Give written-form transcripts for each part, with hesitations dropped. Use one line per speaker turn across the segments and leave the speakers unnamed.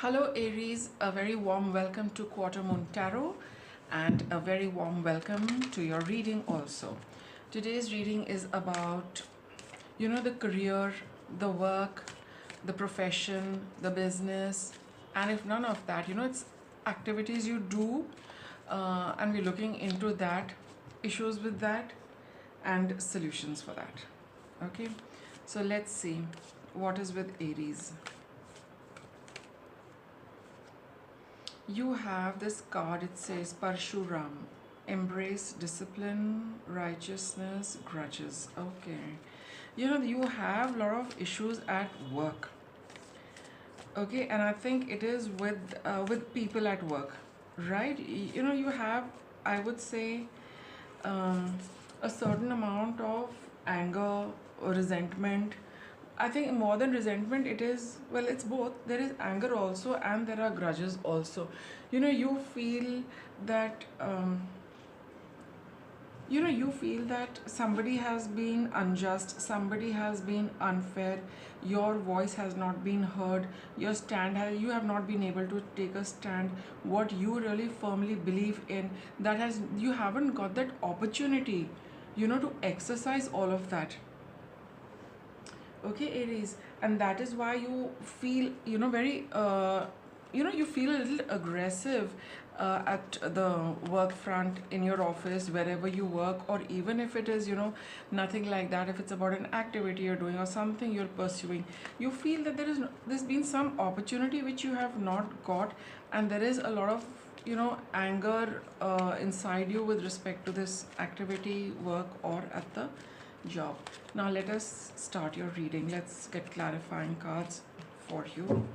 Hello Aries, a very warm welcome to Quarter Moon Tarot and a very warm welcome to your reading also. Today's reading is about, the career, the work, the profession, the business, and if none of that, it's activities you do, and we're looking into that, issues with that, and solutions for that. Okay, so let's see what is with Aries. You have this card, it says Parshuram, embrace discipline, righteousness, grudges. Okay, you have a lot of issues at work. Okay, and I think it is with people at work, right? You have, I would say, a certain amount of anger or resentment. I think more than resentment, it is, well, it's both. There is anger also, and there are grudges also. You feel that, you feel that somebody has been unjust, somebody has been unfair, your voice has not been heard, you have not been able to take a stand, what you really firmly believe in, you haven't got that opportunity, to exercise all of that. Okay, Aries, and that is why you feel, very, you feel a little aggressive at the work front, in your office, wherever you work, or even if it is, nothing like that, if it's about an activity you're doing or something you're pursuing, you feel that there's been some opportunity which you have not got, and there is a lot of, anger inside you with respect to this activity, work, or at the job. Now let us start your reading. Let's get clarifying cards for you.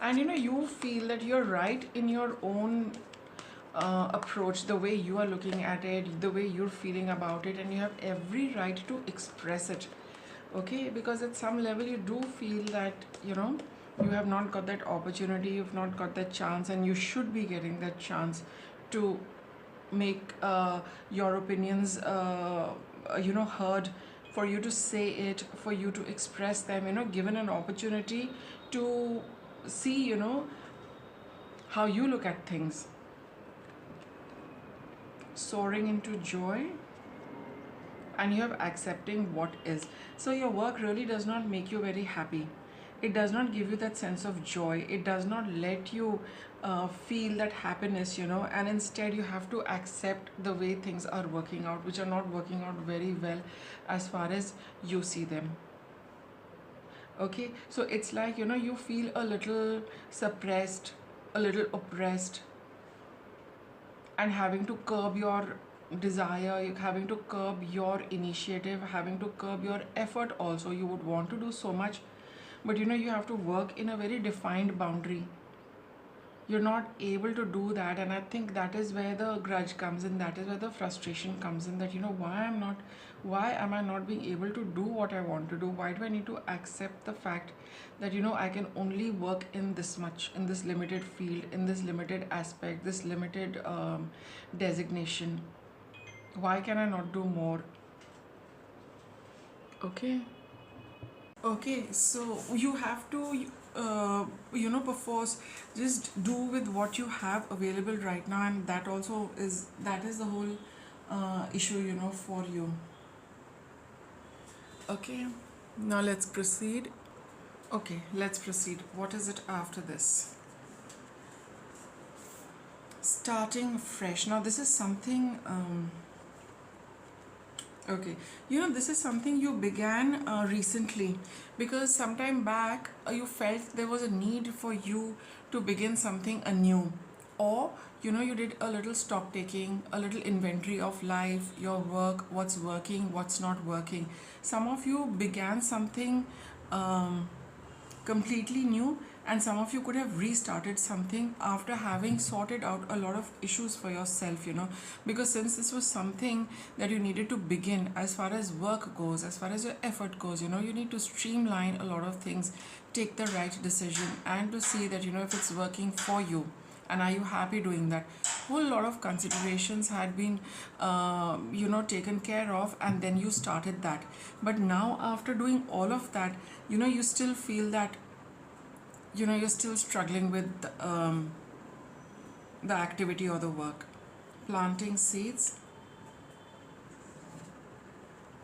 And you feel that you're right in your own approach, the way you are looking at it, the way you're feeling about it, and you have every right to express it. Okay, because at some level you do feel that, you have not got that opportunity, you've not got that chance, and you should be getting that chance to make your opinions heard, for you to say it, for you to express them, given an opportunity to see, how you look at things. Soaring into joy, and you have accepting what is. So your work really does not make you very happy. It does not give you that sense of joy. It does not let you feel that happiness, and instead you have to accept the way things are working out, which are not working out very well as far as you see them. Okay, so it's like, you feel a little suppressed, a little oppressed, and having to curb your desire, having to curb your initiative, having to curb your effort also. You would want to do so much, but you have to work in a very defined boundary. You're not able to do that, and I think that is where the grudge comes in, that is where the frustration comes in, that why am I not being able to do what I want to do? Why do I need to accept the fact that I can only work in this much, in this limited field, in this limited aspect, this limited designation? Why can I not do more? Okay, so you have to perforce just do with what you have available right now, and that is the whole issue, for you. Okay, now let's proceed. Okay, let's proceed. What is it after this? Starting fresh. Now this is something, okay, this is something you began recently, because sometime back you felt there was a need for you to begin something anew, or you did a little stock taking, a little inventory of life, your work, what's working, what's not working. Some of you began something completely new, and some of you could have restarted something after having sorted out a lot of issues for yourself, because since this was something that you needed to begin, as far as work goes, as far as your effort goes, you need to streamline a lot of things, take the right decision, and to see that if it's working for you, And are you happy doing that? Whole lot of considerations had been taken care of, and then you started that. But now after doing all of that, you still feel that you're still struggling with the activity or the work. Planting seeds,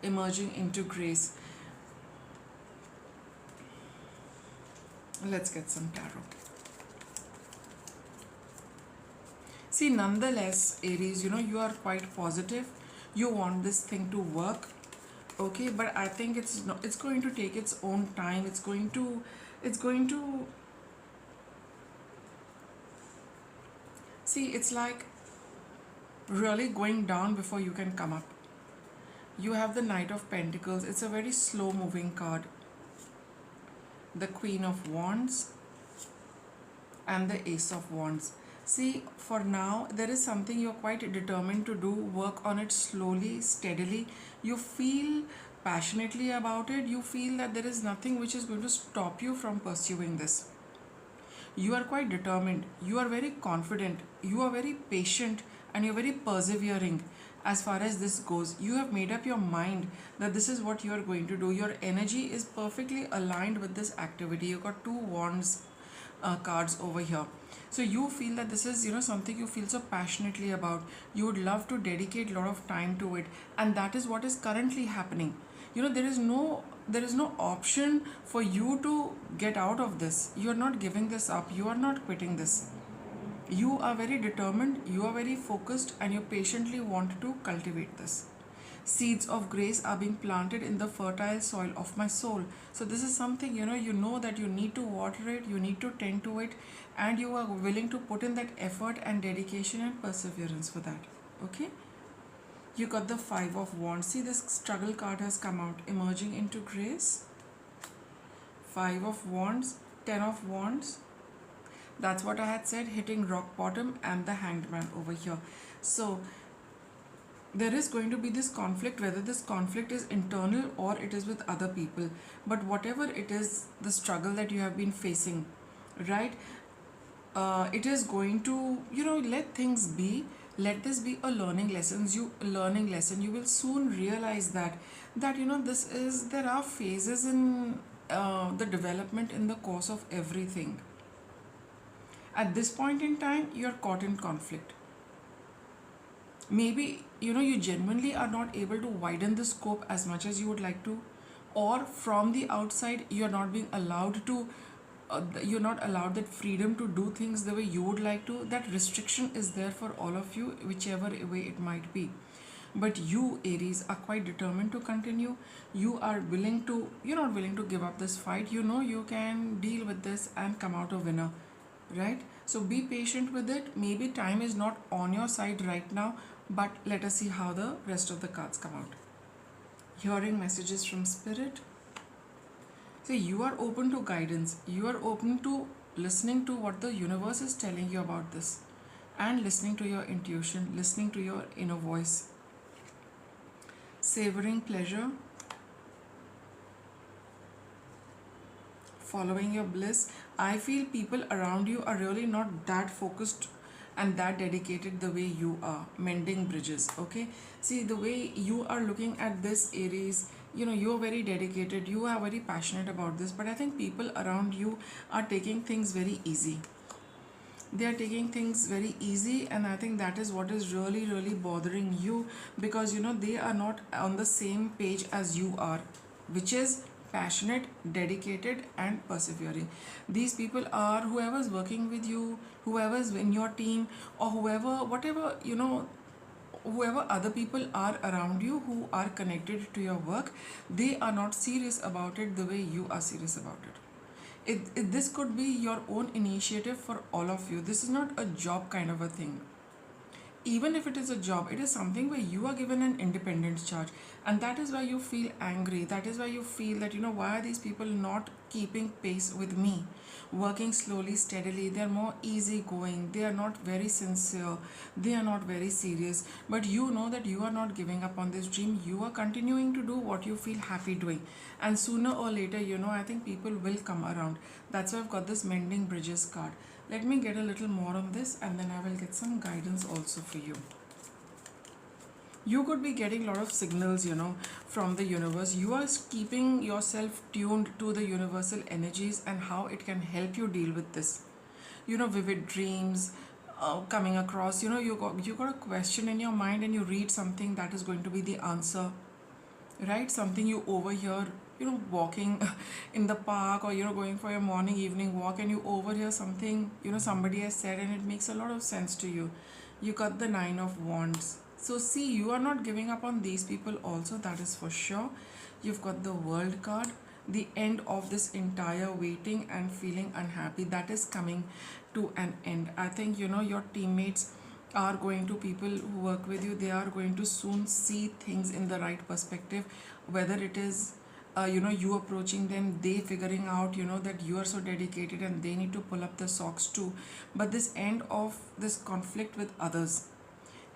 emerging into grace. Let's get some tarot. See, nonetheless, Aries, you are quite positive. You want this thing to work, okay? But I think it's going to take its own time. It's going to see. It's like really going down before you can come up. You have the Knight of Pentacles. It's a very slow moving card. The Queen of Wands and the Ace of Wands. See, for now, there is something you're quite determined to do. Work on it slowly, steadily. You feel passionately about it. You feel that there is nothing which is going to stop you from pursuing this. You are quite determined. You are very confident. You are very patient, and you're very persevering as far as this goes. You have made up your mind that this is what you are going to do. Your energy is perfectly aligned with this activity. You got 2 wands cards over here. So you feel that this is something you feel so passionately about. You would love to dedicate a lot of time to it, and that is what is currently happening. There is no option for you to get out of this. You are not giving this up. You are not quitting this. You are very determined, you are very focused, and you patiently want to cultivate this. Seeds of grace are being planted in the fertile soil of my soul. So this is something you know that you need to water it, you need to tend to it, and you are willing to put in that effort and dedication and perseverance for that. Okay? You got the 5 of Wands. See, this struggle card has come out, emerging into grace. 5 of Wands, 10 of Wands. That's what I had said, hitting rock bottom, and the Hanged Man over here. So there is going to be this conflict, whether this conflict is internal or it is with other people. But whatever it is, the struggle that you have been facing, right? It is going to, let things be. Let this be a learning lesson. You will soon realize that there are phases in the development in the course of everything. At this point in time, you're caught in conflict. Maybe you genuinely are not able to widen the scope as much as you would like to, or from the outside you're not being allowed to you're not allowed that freedom to do things the way you would like to. That restriction is there for all of you, whichever way it might be. But you, Aries, are quite determined to continue. You're not willing to give up this fight. You can deal with this and come out a winner, right? So be patient with it. Maybe time is not on your side right now, but let us see how the rest of the cards come out. Hearing messages from Spirit. See, you are open to guidance. You are open to listening to what the universe is telling you about this, and listening to your intuition, listening to your inner voice. Savoring pleasure. Following your bliss. I feel people around you are really not that focused and that dedicated the way you are. Mending bridges. Okay, see, the way you are looking at this, Aries, you're very dedicated, you are very passionate about this, but I think people around you are taking things very easy. They are taking things very easy, and I think that is what is really, really bothering you, because they are not on the same page as you are, which is passionate, dedicated, and persevering. These people are whoever's working with you, whoever's in your team, or whoever other people are around you who are connected to your work. They are not serious about it the way you are serious about it. This could be your own initiative for all of you. This is not a job kind of a thing. Even if it is a job, it is something where you are given an independent charge, and that is why you feel angry. That is why you feel that why are these people not keeping pace with me, working slowly, steadily. They are more easygoing, they are not very sincere, they are not very serious. But you know that you are not giving up on this dream. You are continuing to do what you feel happy doing, and sooner or later I think people will come around. That's why I've got this Mending Bridges card. Let me get a little more on this, and then I will get some guidance also for you. You could be getting a lot of signals, from the universe. You are keeping yourself tuned to the universal energies and how it can help you deal with this. Vivid dreams coming across. You got a question in your mind, and you read something that is going to be the answer, right? Something you overhear, walking in the park, or going for your morning evening walk, and you overhear something, somebody has said, and it makes a lot of sense to you. You got the 9 of wands. So see, you are not giving up on these people also, that is for sure. You've got the world card. The end of this entire waiting and feeling unhappy, that is coming to an end. I think your teammates are going to, people who work with you, they are going to soon see things in the right perspective, whether it is you approaching them, they figuring out that you are so dedicated and they need to pull up the socks too. But this end of this conflict with others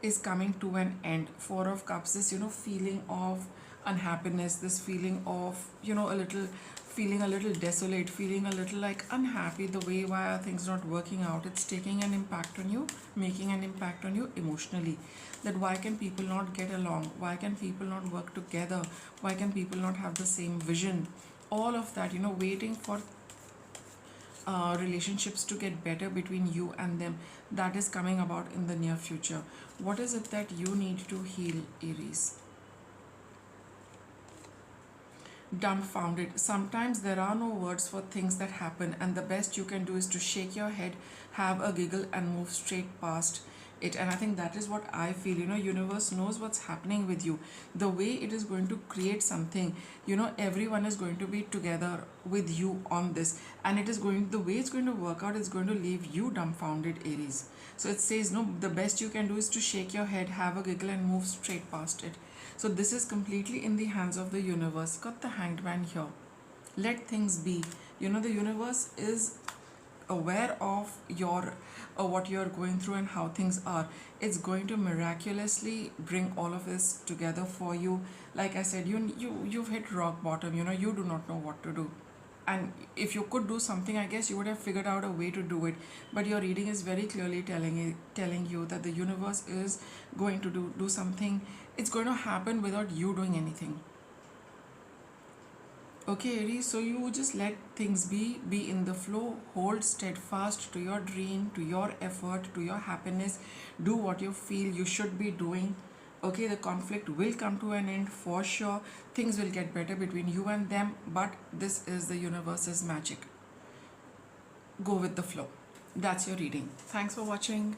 is coming to an end. 4 of cups, this feeling of unhappiness, this feeling of a little, feeling a little desolate, feeling a little like unhappy, the way why are things not working out, it's taking an impact on you, making an impact on you emotionally. That why can people not get along, why can people not work together, why can people not have the same vision, all of that, waiting for relationships to get better between you and them, that is coming about in the near future. What is it that you need to heal, Aries? Dumbfounded. Sometimes there are no words for things that happen, and the best you can do is to shake your head, have a giggle, and move straight past it. And I think that is what I feel. Universe knows what's happening with you. The way it is going to create something, everyone is going to be together with you on this, and it is going, the way it's going to work out is going to leave you dumbfounded, Aries. So it says, no, the best you can do is to shake your head, have a giggle, and move straight past it. So this is completely in the hands of the universe. Got the Hanged Man here. Let things be. The universe is aware of your what you're going through and how things are. It's going to miraculously bring all of this together for you. Like I said, you've hit rock bottom. You do not know what to do. And if you could do something, I guess you would have figured out a way to do it. But your reading is very clearly telling you that the universe is going to do something. It's going to happen without you doing anything. Okay, Aries, so you just let things be in the flow, hold steadfast to your dream, to your effort, to your happiness, do what you feel you should be doing. Okay, the conflict will come to an end for sure. Things will get better between you and them, but this is the universe's magic. Go with the flow. That's your reading. Thanks for watching.